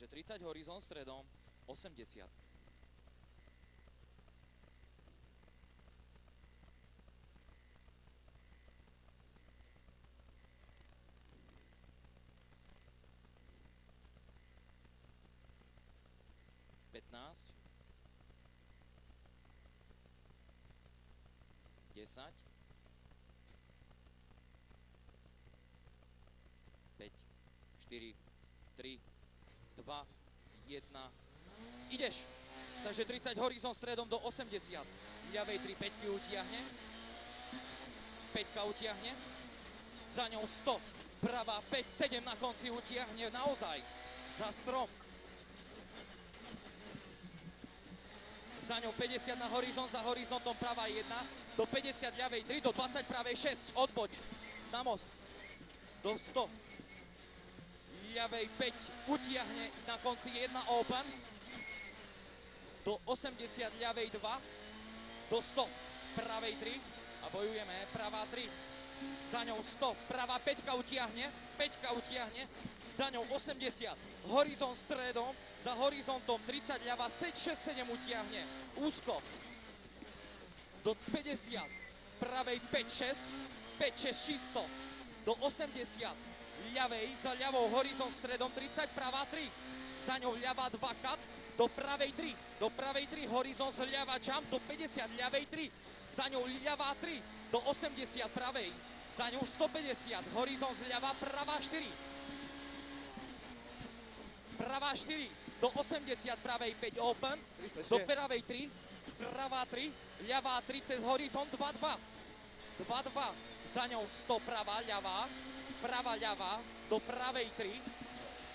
Takže 30 horizont stredom, 80. Pätnásť. 10. 5, 4, 3, 2, 1. Ideš! Takže 30 horizont stredom do 80. Ľavej 3, 5 utiahne. 5 utiahne. Za ňou 100. Pravá 5, 7 na konci utiahne naozaj. Za strom. Za ňou 50 na horizont, za horizontom pravá 1. Do 50 ľavej 3, do 20 pravej 6. Odboč. Na most. Do 100. Ľavej 5 utiahne na konci 1 open. Do 80 ľavej 2. Do 100 pravej 3. A bojujeme. Pravá 3. Za ňou 100. Pravá 5 utiahne. 5 utiahne. Za ňou 80. Horizont stredom. Za horizontom 30 ľava 6, 7 utiahne. Úzko. Do 50. Pravej 5, 6. 5, 6 čisto. Do 80. Ľavej, za ľavou horizont stredom 30, pravá 3. Za ňou ľavá 2 kat, do pravej 3. Do pravej 3 horizont zľava jump, do 50 ľavej 3. Za ňou ľavá 3, do 80 pravej. Za ňou 150, horizont zľava, pravá 4. Pravá 4, do 80 pravej 5 open, do pravej 3. Pravá 3, ľavá 3 cez horizont 2-2. 2-2, za ňou 100 pravá, ľavá. Pravá, ľavá, do pravej 3,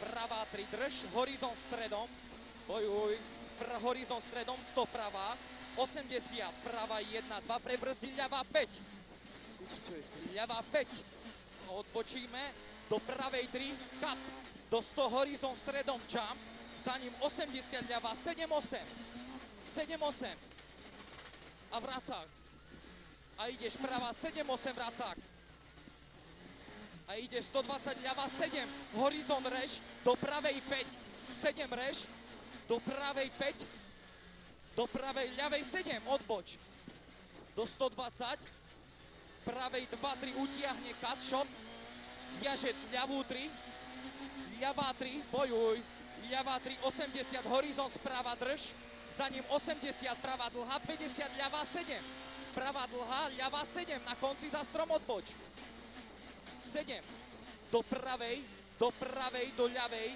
pravá 3, drž, horizont stredom, bojuj, horizont stredom, 100 pravá, 80, pravá 1, 2, prebrzdi, ľavá 5, ľavá 5, odbočíme, do pravej 3, cut, do 100 horizont stredom, jump, za ním 80 ľavá, 7-8, 7-8, a vracák, a ideš pravá 7-8 vracák, a ide 120 ľava 7, horizont reš, do pravej 5, 7 reš, do pravej 5, do pravej ľavej 7, odboč, do 120, pravej 2, 3 utiahne cut shot, jaže ľavú 3, ľavá 3, bojuj, ľavá 3, 80, horizont sprava drž, za ním 80, pravá dlhá, 50, ľavá 7, pravá dlhá, ľavá 7, na konci za strom odboč. 7, do pravej, do ľavej,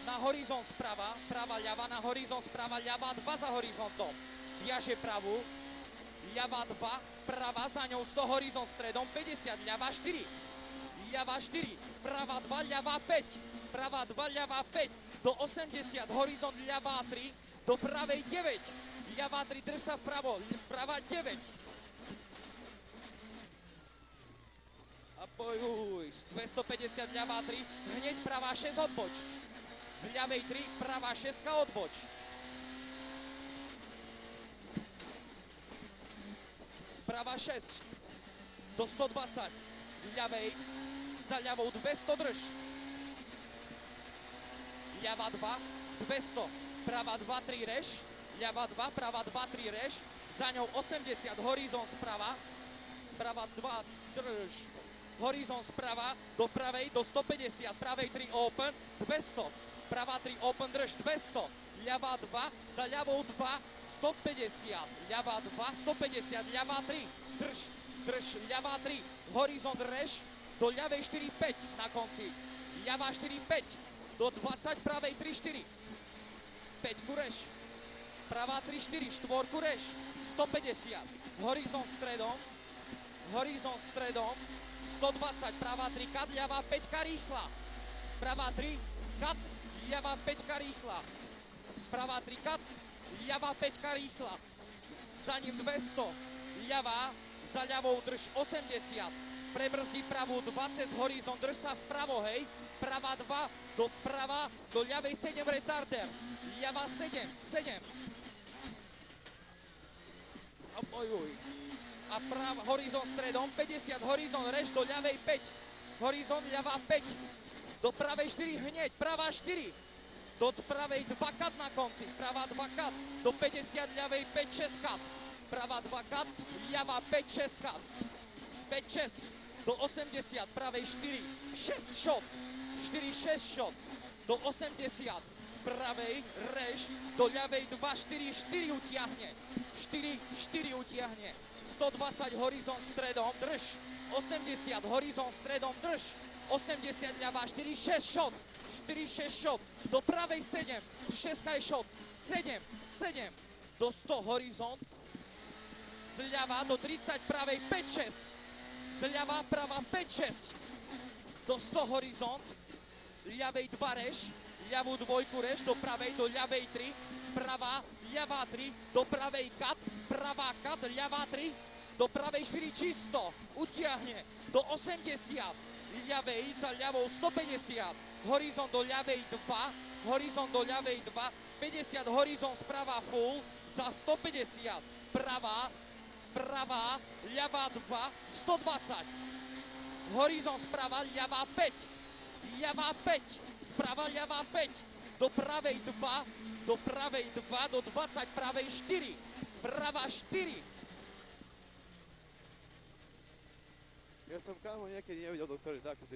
na horizont sprava, prava ľava, na horizont sprava, ľava 2 za horizontom, viaže pravú, ľava 2, prava, za ňou 100 horizont stredom, 50, ľava 4, ľava 4, prava 2, ľava 5, prava 2, ľava 5, do 80, horizont ľava 3, do pravej 9, ľava 3, drž sa vpravo, prava 9, a bojuj, 250 ľavá 3, hneď pravá 6 odboč. V ľavej 3, pravá 6 odboč. Pravá 6, do 120, ľavej, za ľavou 200 drž. Ľava 2, 200, pravá 2, 3 reš, ľava 2, pravá 2, 3 reš, za ňou 80, horizont sprava, pravá 2, drž. Horizont sprava, do pravej, do 150, pravej 3 open, 200, pravá 3 open, drž, 200, ľavá 2, za ľavou 2, 150, ľavá 2, 150, ľavá 3, drž, ľavá 3, horizont reš, do ľavej 4, 5 na konci, ľavá 4, 5, do 20, pravej 3, 4, 5 reš, pravá 3, 4, štvorku reš, 150, horizont stredom, 120, pravá 3, kat, ľavá 5 rýchla. Pravá 3, kat, ľavá 5 rýchla. Pravá 3, kat, ľavá 5 rýchla. Za ním 200, ľavá, za ľavou drž 80. Prebrzdi pravú 2 cez horizont, drž sa vpravo, hej. Pravá 2, do ľavej 7 retarder. Ľavá 7, 7. A bojuj. A horizont stredom, 50, horizont reš, do ľavej 5, horizont ľavá 5, do pravej 4 hneď, pravá 4, do pravej 2 kat na konci, pravá 2 kat, do 50, ľavej 5-6 kat, pravá 2 kat, ľavá 5-6 kat, 5-6, do 80, pravej 4, 6 šot, 4-6 šot, do 80, pravej rež, do ľavej 2-4 utiahne, 4 utiahne, 120 horizont stredom, drž, 80 horizont stredom, drž, 80 ľavá 4-6 šot, 4-6 šot, do pravej 7, 6 je šot, 7, do 100 horizont, zľava do 30 pravej 5-6, zľava prava 5-6, do 100 horizont, ľavej 2 rež, ľavú 2 rež, do pravej, do ľavej 3, pravá, ľavá 3, do pravej kat, pravá kat, ľavá 3, do pravej 4 čisto, utiahne, do 80, ľavej za ľavou 150, horizont do ľavej 2, horizont do ľavej 2, 50 horizont sprava full, za 150, pravá, ľavá 2, 120, horizont sprava, ľavá 5, ľavá 5, sprava ľavá 5, do pravej 2, do 20 pravej 4, pravá 4. Ja som kámo niekedy nevidel doktor zákaz.